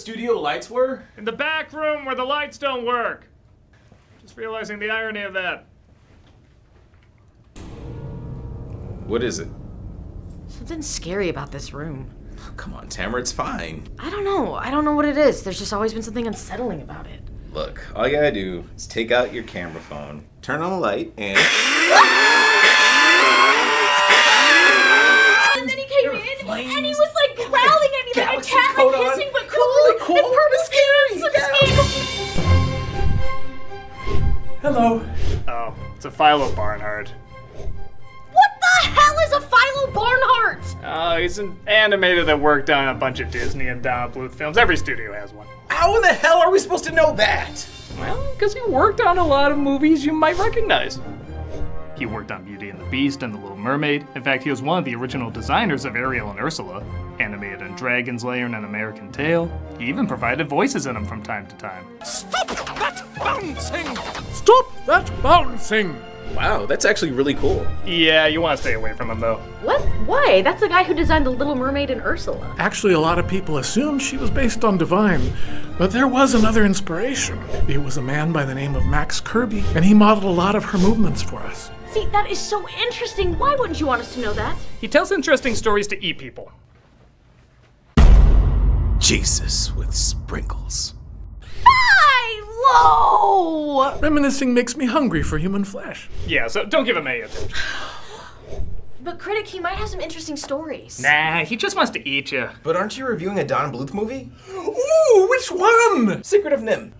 studio lights were? In the back room where the lights don't work. Just realizing the irony of that. What is it? Something scary about this room. Come on, Tamara, it's fine. I don't know what it is. There's just always been something unsettling about it. Look, all you gotta do is take out your camera phone, turn on the light, and... And then he came in, and he was like growling at me like a cat, like hissing but cool, and purposely. Hello. Oh, it's a Philo Barnhart. What the hell is a Philo Barnhart? Oh, he's an animator that worked on a bunch of Disney and Don Bluth films. Every studio has one. How in the hell are we supposed to know that? Well, because he worked on a lot of movies you might recognize. He worked on Beauty and the Beast and The Little Mermaid. In fact, he was one of the original designers of Ariel and Ursula, animated in Dragon's Lair and An American Tail. He even provided voices in them from time to time. Stop that bouncing! Stop that bouncing! Wow, that's actually really cool. Yeah, you want to stay away from him, though. What? Why? That's the guy who designed The Little Mermaid and Ursula. Actually, a lot of people assumed she was based on Divine, but there was another inspiration. It was a man by the name of Max Kirby, and he modeled a lot of her movements for us. See, that is so interesting. Why wouldn't you want us to know that? He tells interesting stories to eat people. Jesus with sprinkles. Philo! Reminiscing makes me hungry for human flesh. Yeah, so don't give him any attention. But Critic, he might have some interesting stories. Nah, he just wants to eat you. But aren't you reviewing a Don Bluth movie? Ooh, which one? Secret of NIMH.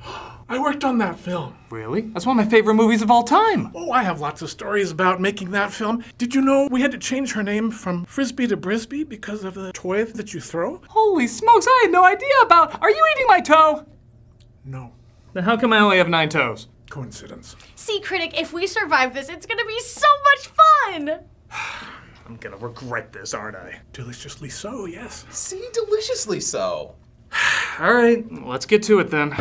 I worked on that film. Really? That's one of my favorite movies of all time. Oh, I have lots of stories about making that film. Did you know we had to change her name from Frisbee to Brisbee because of the toy that you throw? Holy smokes, I had no idea about... Are you eating my toe? No. Then how come I only have 9 toes? Coincidence. See, Critic, if we survive this, it's gonna be so much fun! I'm gonna regret this, aren't I? Deliciously so, yes. See, deliciously so. All right, let's get to it then.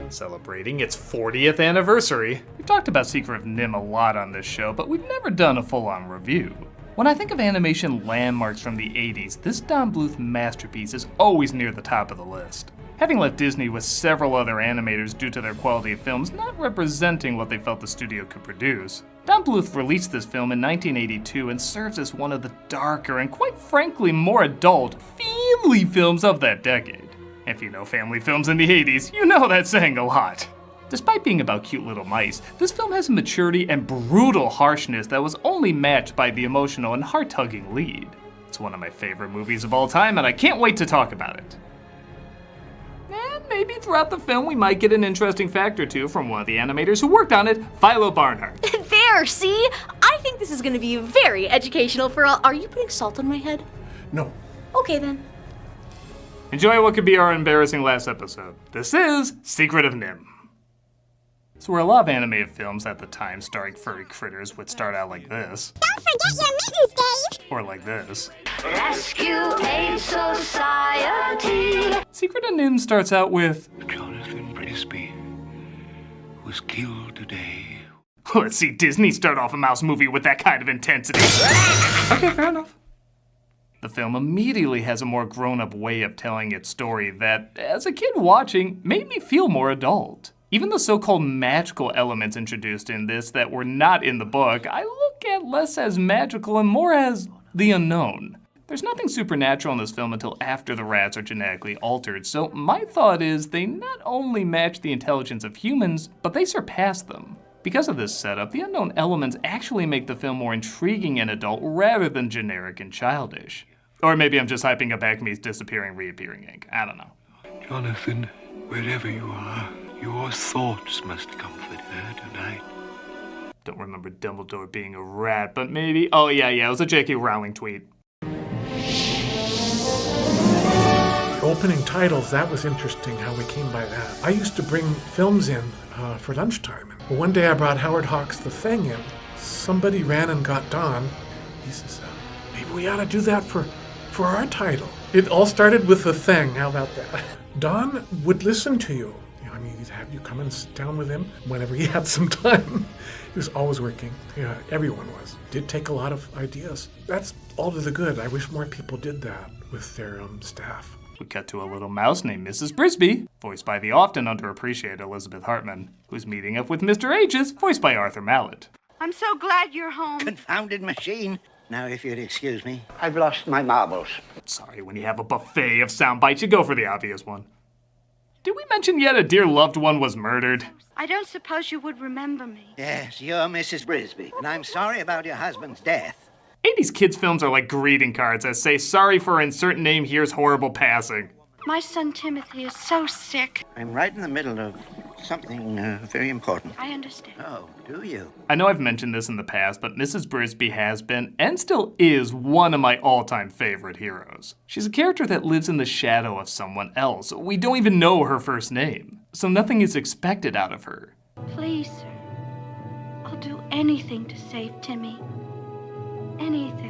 Celebrating its 40th anniversary. We've talked about Secret of NIMH a lot on this show, but we've never done a full-on review. When I think of animation landmarks from the 80s, this Don Bluth masterpiece is always near the top of the list. Having left Disney with several other animators due to their quality of films not representing what they felt the studio could produce, Don Bluth released this film in 1982 and serves as one of the darker and quite frankly more adult, family films of that decade. If you know family films in the 80s, you know that's saying a lot. Despite being about cute little mice, this film has a maturity and brutal harshness that was only matched by the emotional and heart-tugging lead. It's one of my favorite movies of all time, and I can't wait to talk about it. And maybe throughout the film we might get an interesting fact or two from one of the animators who worked on it, Philo Barnhart. There, see? I think this is gonna be very educational for all. Are you putting salt on my head? No. Okay then. Enjoy what could be our embarrassing last episode. This is Secret of NIMH. So where a lot of animated films at the time starring furry critters would start out like this. Don't forget your mittens, Dave! Or like this. Rescue Aid Society! Secret of NIMH starts out with... Jonathan Brisby was killed today. Let's see Disney start off a mouse movie with that kind of intensity. Okay, fair enough. The film immediately has a more grown-up way of telling its story that, as a kid watching, made me feel more adult. Even the so-called magical elements introduced in this that were not in the book, I look at less as magical and more as the unknown. There's nothing supernatural in this film until after the rats are genetically altered, so my thought is they not only match the intelligence of humans, but they surpass them. Because of this setup, the unknown elements actually make the film more intriguing and adult rather than generic and childish. Or maybe I'm just hyping up Acme's disappearing, reappearing ink. I don't know. Jonathan, wherever you are, your thoughts must comfort her tonight. Don't remember Dumbledore being a rat, but maybe... Oh yeah, it was a J.K. Rowling tweet. Opening titles, that was interesting how we came by that. I used to bring films in for lunchtime. Well, one day I brought Howard Hawks' The Thing in. Somebody ran and got Don. He says, maybe we ought to do that for our title. It all started with The Thing. How about that? Don would listen to you. I mean, he'd have you come and sit down with him whenever he had some time. He was always working. Yeah, everyone was. Did take a lot of ideas. That's all to the good. I wish more people did that with their staff. We cut to a little mouse named Mrs. Brisby, voiced by the often underappreciated Elizabeth Hartman, who's meeting up with Mr. Ages, voiced by Arthur Mallet. I'm so glad you're home. Confounded machine. Now, if you'd excuse me, I've lost my marbles. Sorry, when you have a buffet of sound bites, you go for the obvious one. Did we mention yet a dear loved one was murdered? I don't suppose you would remember me. Yes, you're Mrs. Brisby, and I'm sorry about your husband's death. 80s kids' films are like greeting cards that say, sorry for insert name, here's horrible passing. My son Timothy is so sick. I'm right in the middle of something very important. I understand. Oh, do you? I know I've mentioned this in the past, but Mrs. Brisby has been, and still is, one of my all-time favorite heroes. She's a character that lives in the shadow of someone else. We don't even know her first name, so nothing is expected out of her. Please, sir. I'll do anything to save Timmy. Anything.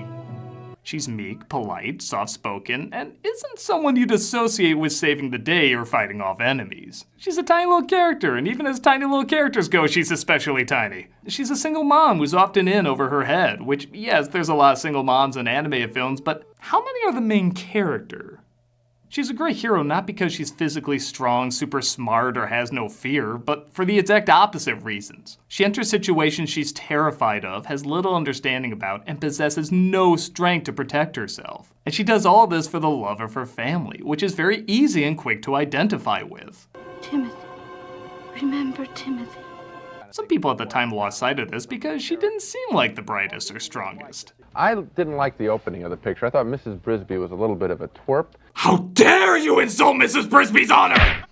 She's meek, polite, soft-spoken, and isn't someone you'd associate with saving the day or fighting off enemies. She's a tiny little character, and even as tiny little characters go, she's especially tiny. She's a single mom who's often in over her head, which, yes, there's a lot of single moms in animated films, but how many are the main character? She's a great hero not because she's physically strong, super smart, or has no fear, but for the exact opposite reasons. She enters situations she's terrified of, has little understanding about, and possesses no strength to protect herself. And she does all this for the love of her family, which is very easy and quick to identify with. Timothy. Remember Timothy. Some people at the time lost sight of this because she didn't seem like the brightest or strongest. I didn't like the opening of the picture. I thought Mrs. Brisby was a little bit of a twerp. How dare you insult Mrs. Brisby's honor!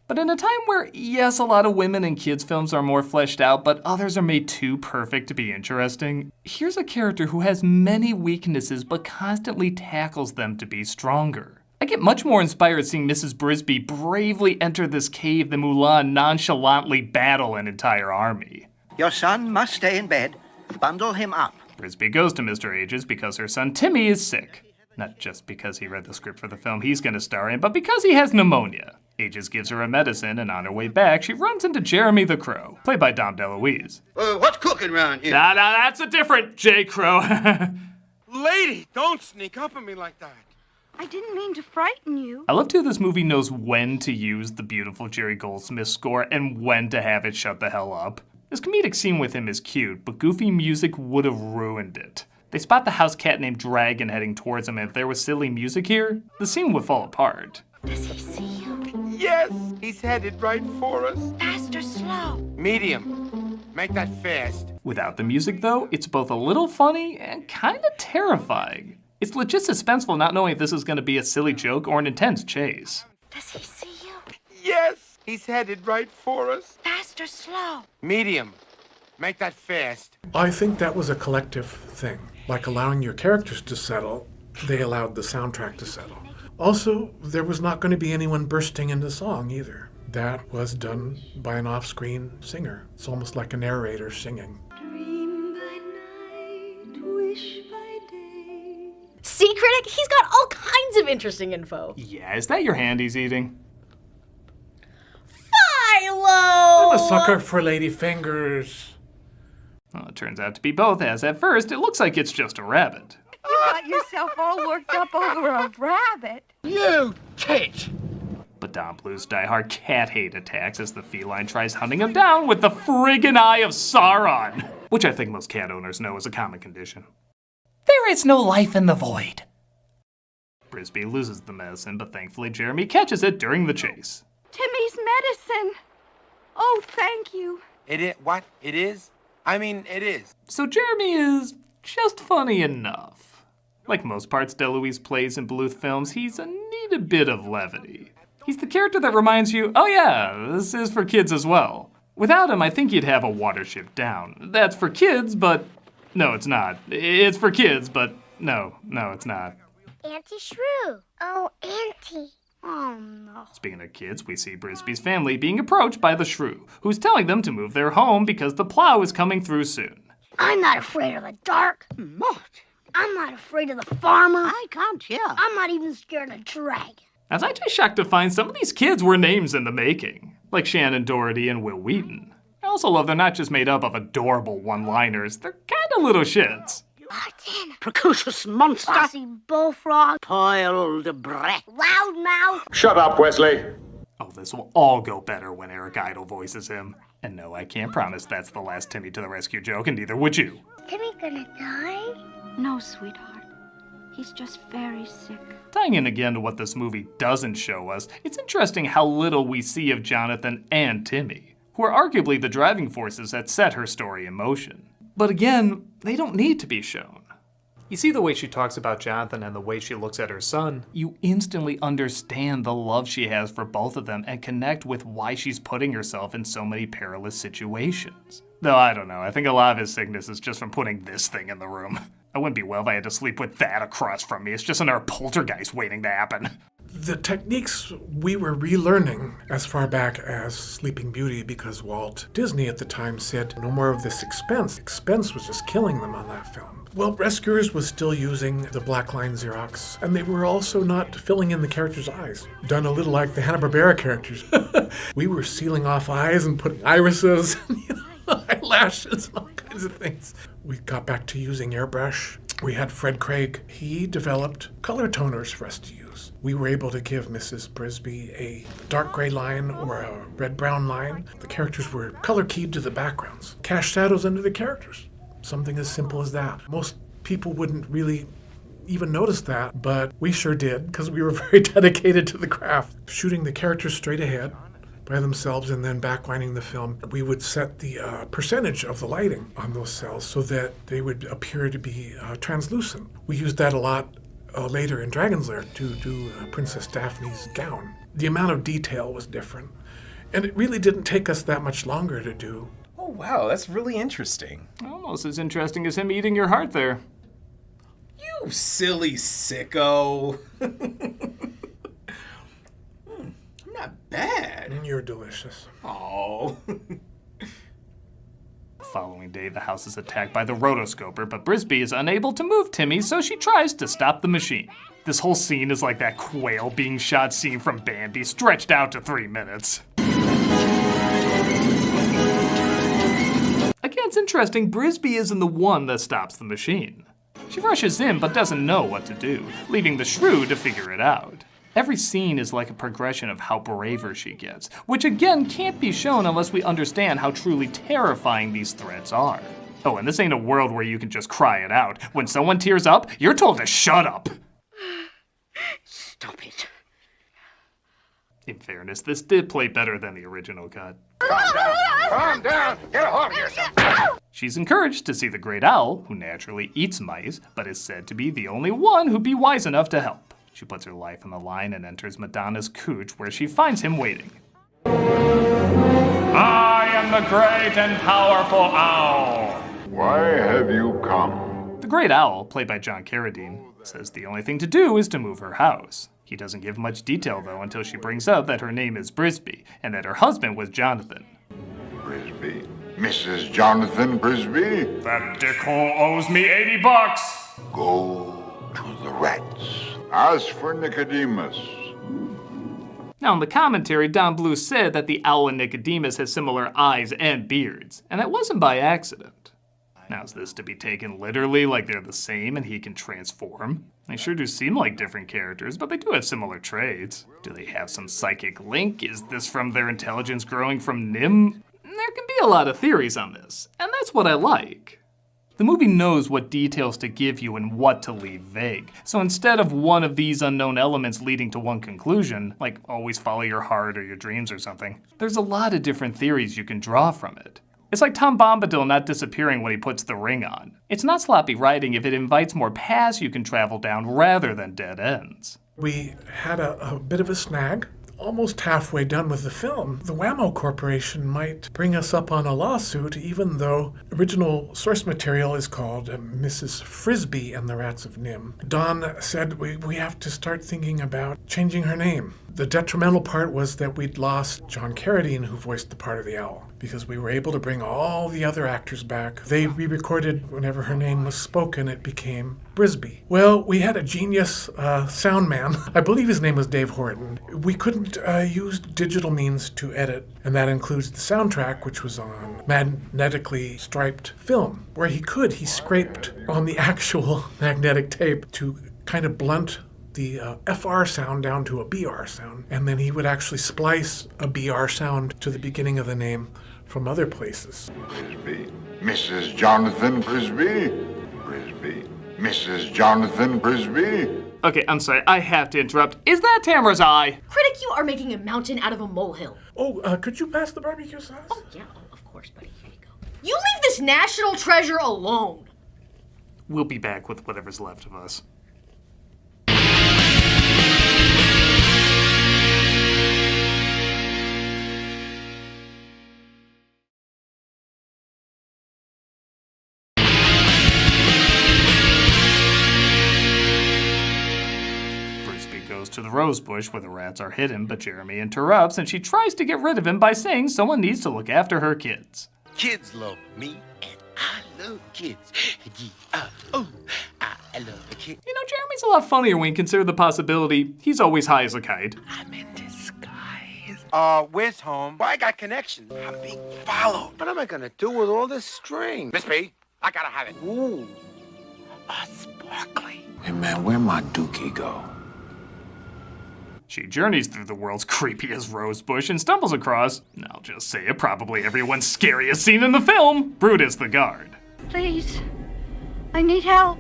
But in a time where, yes, a lot of women in kids' films are more fleshed out, but others are made too perfect to be interesting, here's a character who has many weaknesses but constantly tackles them to be stronger. I get much more inspired seeing Mrs. Brisby bravely enter this cave than Mulan nonchalantly battle an entire army. Your son must stay in bed. Bundle him up. Brisby goes to Mr. Ages because her son Timmy is sick. Not just because he read the script for the film he's going to star in, but because he has pneumonia. Ages gives her a medicine, and on her way back, she runs into Jeremy the Crow, played by Dom DeLuise. What's cooking around here? Nah, that's a different J. Crow. Lady, don't sneak up on me like that. I didn't mean to frighten you. I love too this movie knows when to use the beautiful Jerry Goldsmith score and when to have it shut the hell up. This comedic scene with him is cute, but goofy music would have ruined it. They spot the house cat named Dragon heading towards them, and if there was silly music here, the scene would fall apart. Does he see you? Yes, he's headed right for us. Fast or slow? Medium. Make that fast. Without the music, though, it's both a little funny and kind of terrifying. It's legit suspenseful not knowing if this is going to be a silly joke or an intense chase. Does he see you? Yes, he's headed right for us. Fast or slow? Medium. Make that fast. I think that was a collective thing. Like allowing your characters to settle, they allowed the soundtrack to settle. Also, there was not going to be anyone bursting into song either. That was done by an off-screen singer. It's almost like a narrator singing. Dream by night, wish by day. Secret, he's got all kinds of interesting info. Yeah, is that your hand he's eating? Philo! I'm a sucker for lady fingers. Well, it turns out to be both, as at first it looks like it's just a rabbit. You got yourself all worked up over a rabbit. You tit! But Don Bluth's diehard cat hate attacks as the feline tries hunting him down with the friggin' eye of Sauron, which I think most cat owners know is a common condition. There is no life in the void. Brisby loses the medicine, but thankfully Jeremy catches it during the chase. Timmy's medicine. Oh, thank you. It is? What? It is? I mean, it is. So Jeremy is just funny enough. Like most parts DeLuise plays in Bluth films, he's a neat bit of levity. He's the character that reminds you, oh yeah, this is for kids as well. Without him, I think you'd have a Watership Down. That's for kids, but no, it's not. It's for kids, but no, it's not. Auntie Shrew. Oh, Auntie. Oh, no. Speaking of kids, we see Brisby's family being approached by the shrew, who's telling them to move their home because the plow is coming through soon. I'm not afraid of the dark. What? I'm not afraid of the farmer. I can't hear. I'm not even scared of the dragon. I was actually shocked to find some of these kids were names in the making. like Shannon Doherty and Will Wheaton. I also love they're not just made up of adorable one-liners, they're kinda little shits. Martin. Precocious monster. Bossy bullfrog. Spoiled brat. Loudmouth. Shut up, Wesley. Oh, this will all go better when Eric Idle voices him. And no, I can't promise that's the last Timmy to the rescue joke, and neither would you. Is Timmy gonna die? No, sweetheart. He's just very sick. Tying in again to what this movie doesn't show us, it's interesting how little we see of Jonathan and Timmy, who are arguably the driving forces that set her story in motion. But again, they don't need to be shown. You see the way she talks about Jonathan and the way she looks at her son, you instantly understand the love she has for both of them and connect with why she's putting herself in so many perilous situations. Though I don't know, I think a lot of his sickness is just from putting this thing in the room. I wouldn't be well if I had to sleep with that across from me. It's just another poltergeist waiting to happen. The techniques we were relearning as far back as Sleeping Beauty because Walt Disney at the time said no more of this expense. Expense was just killing them on that film. Well, Rescuers was still using the black line Xerox, and they were also not filling in the characters' eyes. Done a little like the Hanna-Barbera characters. We were sealing off eyes and putting irises and eyelashes and all kinds of things. We got back to using airbrush. We had Fred Craig. He developed color toners for us to use. We were able to give Mrs. Brisby a dark gray line or a red-brown line. The characters were color-keyed to the backgrounds. Cast shadows under the characters. Something as simple as that. Most people wouldn't really even notice that, but we sure did because we were very dedicated to the craft. Shooting the characters straight ahead by themselves and then backlining the film, we would set the percentage of the lighting on those cells so that they would appear to be translucent. We used that a lot later in Dragon's Lair to do Princess Daphne's gown. The amount of detail was different, and it really didn't take us that much longer to do. Oh, wow, that's really interesting. Almost as interesting as him eating your heart there. You silly sicko. Not bad. You're delicious. Oh. The following day, the house is attacked by the rotoscoper, but Brisby is unable to move Timmy, so she tries to stop the machine. This whole scene is like that quail being shot scene from Bambi, stretched out to 3 minutes. Again, it's interesting, Brisby isn't the one that stops the machine. She rushes in, but doesn't know what to do, leaving the shrew to figure it out. Every scene is like a progression of how braver she gets, which again can't be shown unless we understand how truly terrifying these threats are. Oh, and this ain't a world where you can just cry it out. When someone tears up, you're told to shut up. Stop it. In fairness, this did play better than the original cut. Calm down. Calm down. Get a hold of yourself. She's encouraged to see the Great Owl, who naturally eats mice, but is said to be the only one who'd be wise enough to help. She puts her life on the line and enters Madonna's cooch, where she finds him waiting. I am the great and powerful owl. Why have you come? The Great Owl, played by John Carradine, says the only thing to do is to move her house. He doesn't give much detail, though, until she brings up that her name is Brisby, and that her husband was Jonathan. Brisby? Mrs. Jonathan Brisby? That dickhole owes me $80. Go to the rats. As for Nicodemus. Now, in the commentary, Don Bluth said that the owl and Nicodemus has similar eyes and beards, and that wasn't by accident. Now, is this to be taken literally, like they're the same and he can transform? They sure do seem like different characters, but they do have similar traits. Do they have some psychic link? Is this from their intelligence growing from NIMH? There can be a lot of theories on this, and that's what I like. The movie knows what details to give you and what to leave vague. So instead of one of these unknown elements leading to one conclusion, like always follow your heart or your dreams or something, there's a lot of different theories you can draw from it. It's like Tom Bombadil not disappearing when he puts the ring on. It's not sloppy writing if it invites more paths you can travel down rather than dead ends. We had a bit of a snag. Almost halfway done with the film, the Whammo Corporation might bring us up on a lawsuit, even though original source material is called Mrs. Frisby and the Rats of NIMH. Don said we have to start thinking about changing her name. The detrimental part was that we'd lost John Carradine, who voiced the part of the owl, because we were able to bring all the other actors back. They re-recorded whenever her name was spoken, it became Brisby. Well, we had a genius sound man. I believe his name was Dave Horton. We couldn't use digital means to edit, and that includes the soundtrack, which was on magnetically striped film. Where he could, he scraped on the actual magnetic tape to kind of blunt the FR sound down to a BR sound, and then he would actually splice a BR sound to the beginning of the name from other places. Brisby. Mrs. Jonathan Brisby. Brisby. Mrs. Jonathan Brisby. Okay, I'm sorry, I have to interrupt. Is that Tamara's eye? Critic, you are making a mountain out of a molehill. Oh, could you pass the barbecue sauce? Oh, yeah, of course, buddy. Here you go. You leave this national treasure alone. We'll be back with whatever's left of us. To the rose bush where the rats are hidden, but Jeremy interrupts and she tries to get rid of him by saying someone needs to look after her kids. Kids love me, and I love kids. I love the kids. You know, Jeremy's a lot funnier when you consider the possibility he's always high as a kite. I'm in disguise. Where's home? Well, I got connections. I'm being followed. What am I gonna do with all this string? Miss B, I gotta have it. Ooh, a sparkly. Hey man, where my dookie go? She journeys through the world's creepiest rose bush and stumbles across, I'll just say it, probably everyone's scariest scene in the film, Brutus the guard. Please, I need help.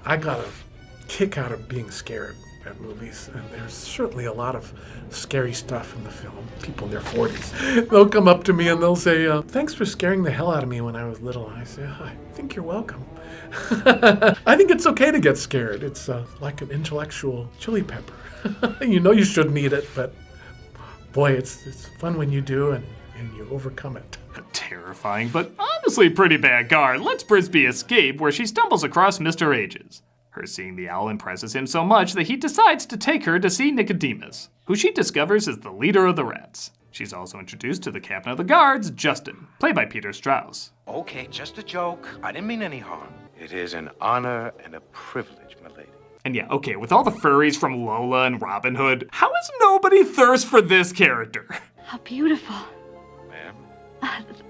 I got a kick out of being scared at movies, and there's certainly a lot of scary stuff in the film. People in their 40s, they'll come up to me and they'll say, thanks for scaring the hell out of me when I was little. I say, I think you're welcome. I think it's okay to get scared. It's like an intellectual chili pepper. You know you shouldn't eat it, but boy, it's fun when you do and you overcome it. A terrifying, but honestly pretty bad guard lets Brisby escape where she stumbles across Mr. Ages. Her seeing the owl impresses him so much that he decides to take her to see Nicodemus, who she discovers is the leader of the rats. She's also introduced to the captain of the guards, Justin, played by Peter Strauss. Okay, just a joke. I didn't mean any harm. It is an honor and a privilege, my lady. And yeah, okay, with all the furries from Lola and Robin Hood, how has nobody thirst for this character? How beautiful. Ma'am?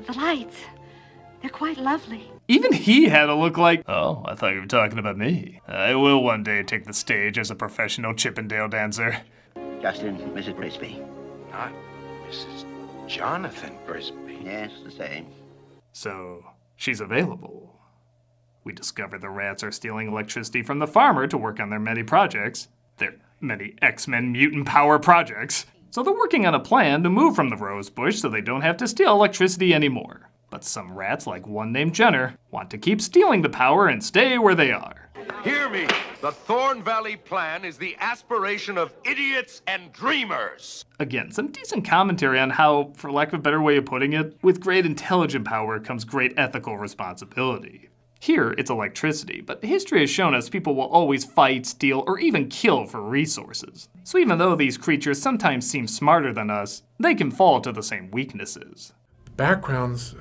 The lights. They're quite lovely. Even he had to look like, oh, I thought you were talking about me. I will one day take the stage as a professional Chippendale dancer. Justin, Mrs. Brisby. Not Mrs. Jonathan Brisby. Yes, the same. So, she's available. We discover the rats are stealing electricity from the farmer to work on their many projects. Their many X-Men mutant power projects. So they're working on a plan to move from the rose bush so they don't have to steal electricity anymore. But some rats, like one named Jenner, want to keep stealing the power and stay where they are. Hear me. The Thorn Valley Plan is the aspiration of idiots and dreamers. Again, some decent commentary on how, for lack of a better way of putting it, with great intelligent power comes great ethical responsibility. Here, it's electricity, but history has shown us people will always fight, steal, or even kill for resources. So even though these creatures sometimes seem smarter than us, they can fall to the same weaknesses. Backgrounds,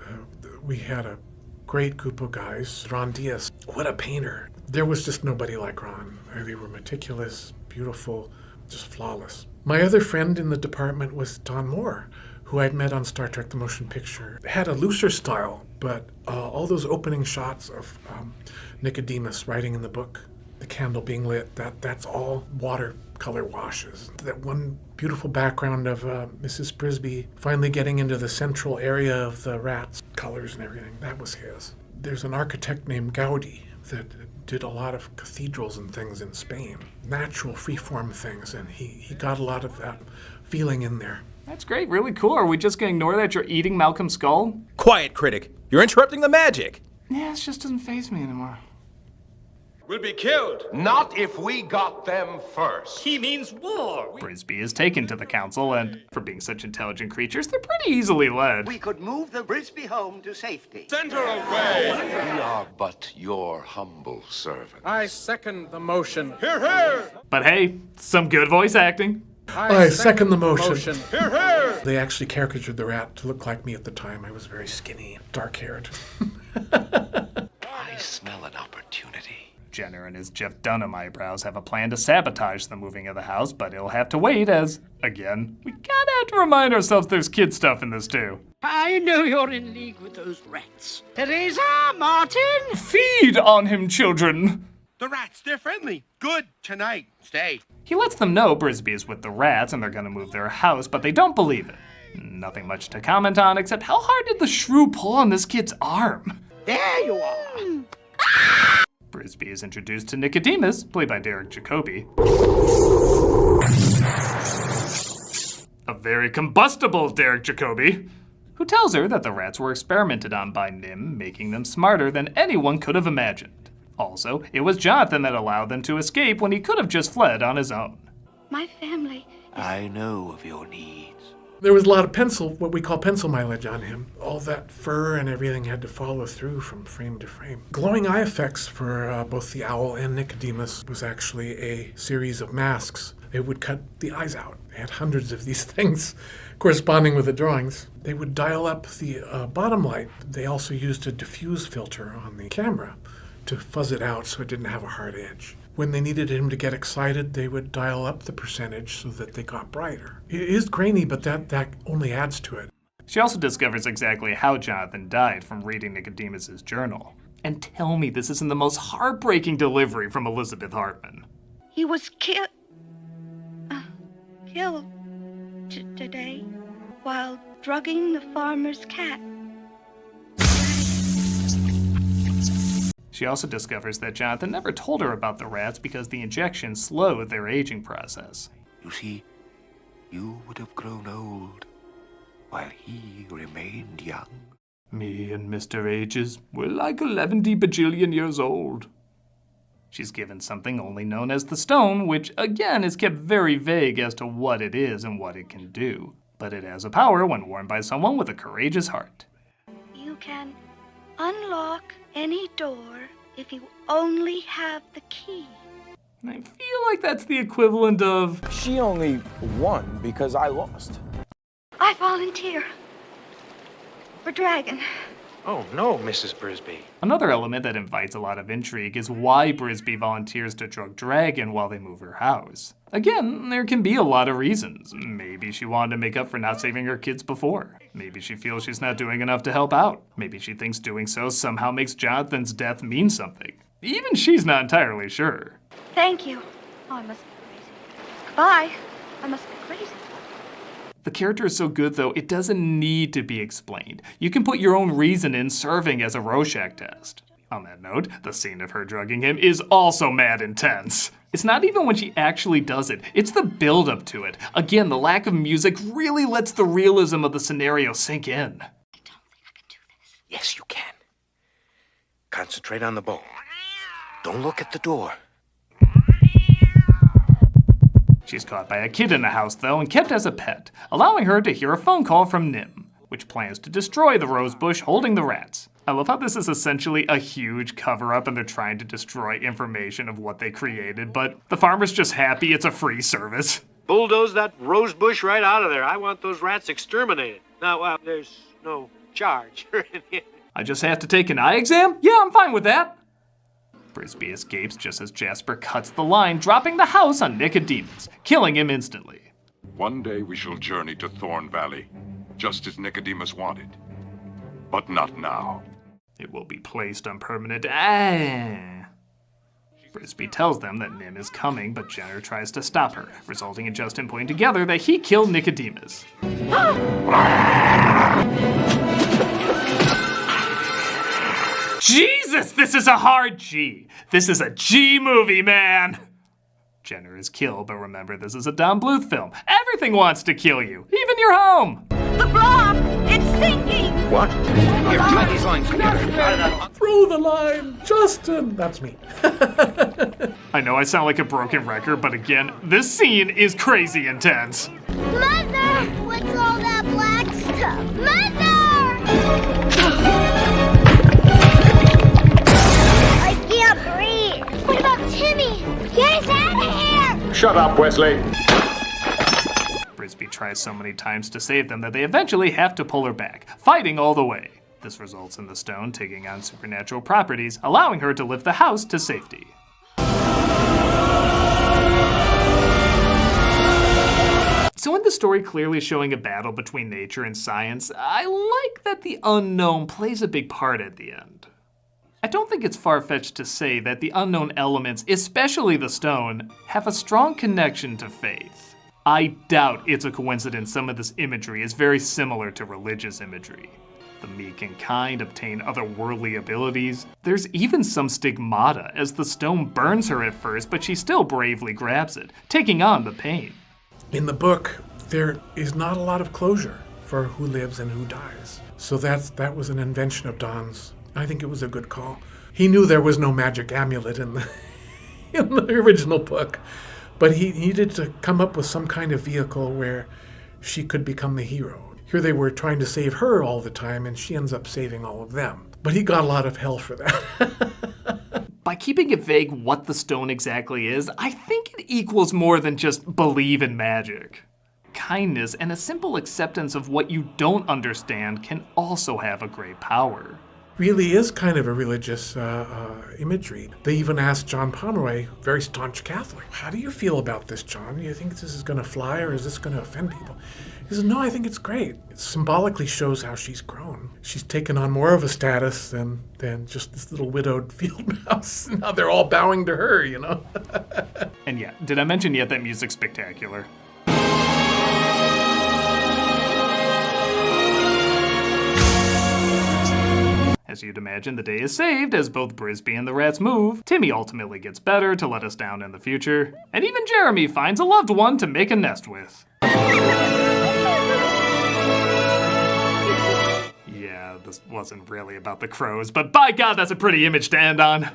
we had a great group of guys. Ron Diaz, what a painter. There was just nobody like Ron. They were meticulous, beautiful, just flawless. My other friend in the department was Don Moore, who I'd met on Star Trek The Motion Picture. Had a looser style, but all those opening shots of Nicodemus writing in the book, the candle being lit, that's all watercolor washes. That one beautiful background of Mrs. Brisby finally getting into the central area of the rats, colors and everything, that was his. There's an architect named Gaudi that did a lot of cathedrals and things in Spain, natural freeform things, and he got a lot of that feeling in there. That's great, really cool. Are we just gonna ignore that you're eating Malcolm's skull? Quiet, critic. You're interrupting the magic. Yeah, it just doesn't faze me anymore. will be killed. Not if we got them first. He means war. Brisby is taken to the council, and for being such intelligent creatures, they're pretty easily led. We could move the Brisby home to safety. Send her away. We are but your humble servants. I second the motion. Hear, hear. But hey, some good voice acting. I second the motion. Hear, hear. They actually caricatured the rat to look like me at the time. I was very skinny, dark-haired. I smell an opportunity. Jenner and his Jeff Dunham eyebrows have a plan to sabotage the moving of the house, but it'll have to wait as, again, we kinda have to remind ourselves there's kid stuff in this too. I know you're in league with those rats. Teresa, Martin! Feed on him, children! The rats, they're friendly. Good tonight. Stay. He lets them know Brisby is with the rats and they're gonna move their house, but they don't believe it. Nothing much to comment on, except how hard did the shrew pull on this kid's arm? There you are! Brisby is introduced to Nicodemus, played by Derek Jacobi. A very combustible Derek Jacobi, who tells her that the rats were experimented on by NIMH, making them smarter than anyone could have imagined. Also, it was Jonathan that allowed them to escape when he could have just fled on his own. My family. I know of your needs. There was a lot of what we call pencil mileage on him. All that fur and everything had to follow through from frame to frame. Glowing eye effects for both the owl and Nicodemus was actually a series of masks. They would cut the eyes out. They had hundreds of these things corresponding with the drawings. They would dial up the bottom light. They also used a diffuse filter on the camera to fuzz it out so it didn't have a hard edge. When they needed him to get excited, they would dial up the percentage so that they got brighter. It is grainy, but that only adds to it. She also discovers exactly how Jonathan died from reading Nicodemus's journal. And tell me this isn't the most heartbreaking delivery from Elizabeth Hartman. He was killed today while drugging the farmer's cat. She also discovers that Jonathan never told her about the rats because the injection slowed their aging process. You see, you would have grown old while he remained young. Me and Mr. Ages were like 11 bajillion years old. She's given something only known as the stone, which again is kept very vague as to what it is and what it can do. But it has a power when worn by someone with a courageous heart. You can unlock any door if you only have the key. I feel like that's the equivalent of... She only won because I lost. I volunteer for Dragon. Oh no, Mrs. Brisby. Another element that invites a lot of intrigue is why Brisby volunteers to drug Dragon while they move her house. Again, there can be a lot of reasons. Maybe she wanted to make up for not saving her kids before. Maybe she feels she's not doing enough to help out. Maybe she thinks doing so somehow makes Jonathan's death mean something. Even she's not entirely sure. Thank you. Oh, I must be crazy. Goodbye. I must be crazy. The character is so good, though, it doesn't need to be explained. You can put your own reason in serving as a Rorschach test. On that note, the scene of her drugging him is also mad intense. It's not even when she actually does it, it's the build-up to it. Again, the lack of music really lets the realism of the scenario sink in. I don't think I can do this. Yes, you can. Concentrate on the bone. Don't look at the door. She's caught by a kid in the house, though, and kept as a pet, allowing her to hear a phone call from NIMH, which plans to destroy the rose bush holding the rats. I love how this is essentially a huge cover-up and they're trying to destroy information of what they created, but the farmer's just happy it's a free service. Bulldoze that rose bush right out of there. I want those rats exterminated. Now, there's no charge. I just have to take an eye exam? Yeah, I'm fine with that. Brisby escapes just as Jasper cuts the line, dropping the house on Nicodemus, killing him instantly. One day we shall journey to Thorn Valley, just as Nicodemus wanted. But not now. It will be placed on permanent... Brisby tells them that NIMH is coming, but Jenner tries to stop her, resulting in Justin putting together that he killed Nicodemus. Jesus, this is a hard G. This is a G movie, man. Jenner is killed, but remember, this is a Don Bluth film. Everything wants to kill you, even your home. the block! It's sinking! What? Here, tie these lines together. Throw the line, Justin! That's me. I know I sound like a broken record, but again, this scene is crazy intense. Mother! What's all that black stuff? Mother! I can't breathe. What about Timmy? Get us out of here! Shut up, Wesley. Brisby tries so many times to save them that they eventually have to pull her back, fighting all the way. This results in the stone taking on supernatural properties, allowing her to lift the house to safety. So in the story clearly showing a battle between nature and science, I like that the unknown plays a big part at the end. I don't think it's far-fetched to say that the unknown elements, especially the stone, have a strong connection to faith. I doubt it's a coincidence some of this imagery is very similar to religious imagery. The meek and kind obtain otherworldly abilities. There's even some stigmata as the stone burns her at first, but she still bravely grabs it, taking on the pain. In the book, there is not a lot of closure for who lives and who dies. So that was an invention of Don's. I think it was a good call. He knew there was no magic amulet in the original book, but he needed to come up with some kind of vehicle where she could become the hero. Here they were trying to save her all the time, and she ends up saving all of them. But he got a lot of hell for that. By keeping it vague what the stone exactly is, I think it equals more than just believe in magic. Kindness and a simple acceptance of what you don't understand can also have a great power. Really is kind of a religious imagery. They even asked John Pomeroy, very staunch Catholic, how do you feel about this, John? Do you think this is going to fly or is this going to offend people? He says, no, I think it's great. It symbolically shows how she's grown. She's taken on more of a status than just this little widowed field mouse. Now they're all bowing to her, you know? And yeah, did I mention yet that music's spectacular? As you'd imagine, the day is saved as both Brisby and the rats move. Timmy ultimately gets better to let us down in the future. And even Jeremy finds a loved one to make a nest with. Yeah, this wasn't really about the crows, but by God, that's a pretty image to end on.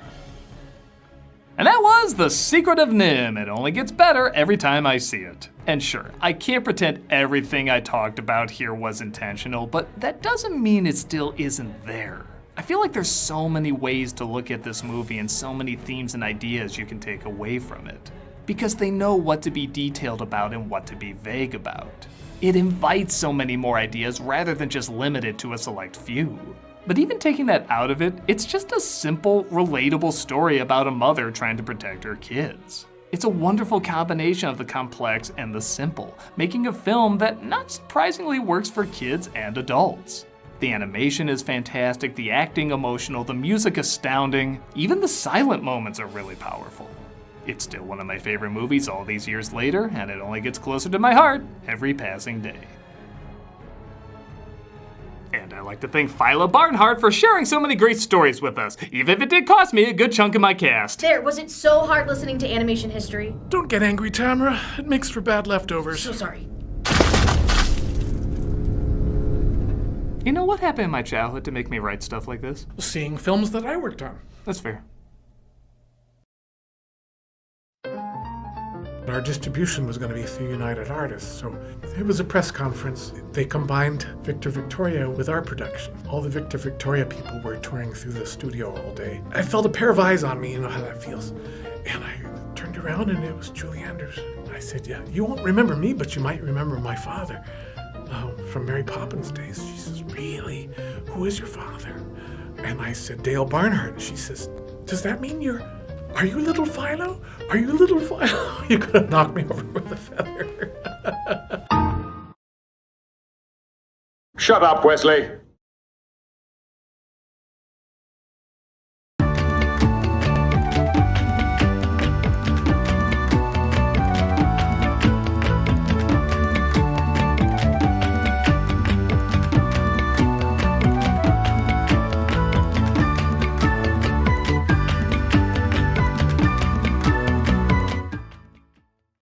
And that was The Secret of NIMH. It only gets better every time I see it. And sure, I can't pretend everything I talked about here was intentional, but that doesn't mean it still isn't there. I feel like there's so many ways to look at this movie and so many themes and ideas you can take away from it. Because they know what to be detailed about and what to be vague about. It invites so many more ideas rather than just limited to a select few. But even taking that out of it, it's just a simple, relatable story about a mother trying to protect her kids. It's a wonderful combination of the complex and the simple, making a film that not surprisingly works for kids and adults. The animation is fantastic, the acting emotional, the music astounding, even the silent moments are really powerful. It's still one of my favorite movies all these years later, and it only gets closer to my heart every passing day. And I'd like to thank Philo Barnhart for sharing so many great stories with us, even if it did cost me a good chunk of my cast. There, was it so hard listening to animation history? Don't get angry, Tamara. It makes for bad leftovers. So sorry. You know what happened in my childhood to make me write stuff like this? Seeing films that I worked on. That's fair. Our distribution was going to be through United Artists, so it was a press conference. They combined Victor Victoria with our production. All the Victor Victoria people were touring through the studio all day. I felt a pair of eyes on me, you know how that feels. And I turned around and it was Julie Andrews. I said, yeah, you won't remember me, but you might remember my father from Mary Poppins days. She says, really? Who is your father? And I said, Dale Barnhart. She says, does that mean are you little Philo? Are you little Philo? You could have knocked me over with a feather. Shut up, Wesley.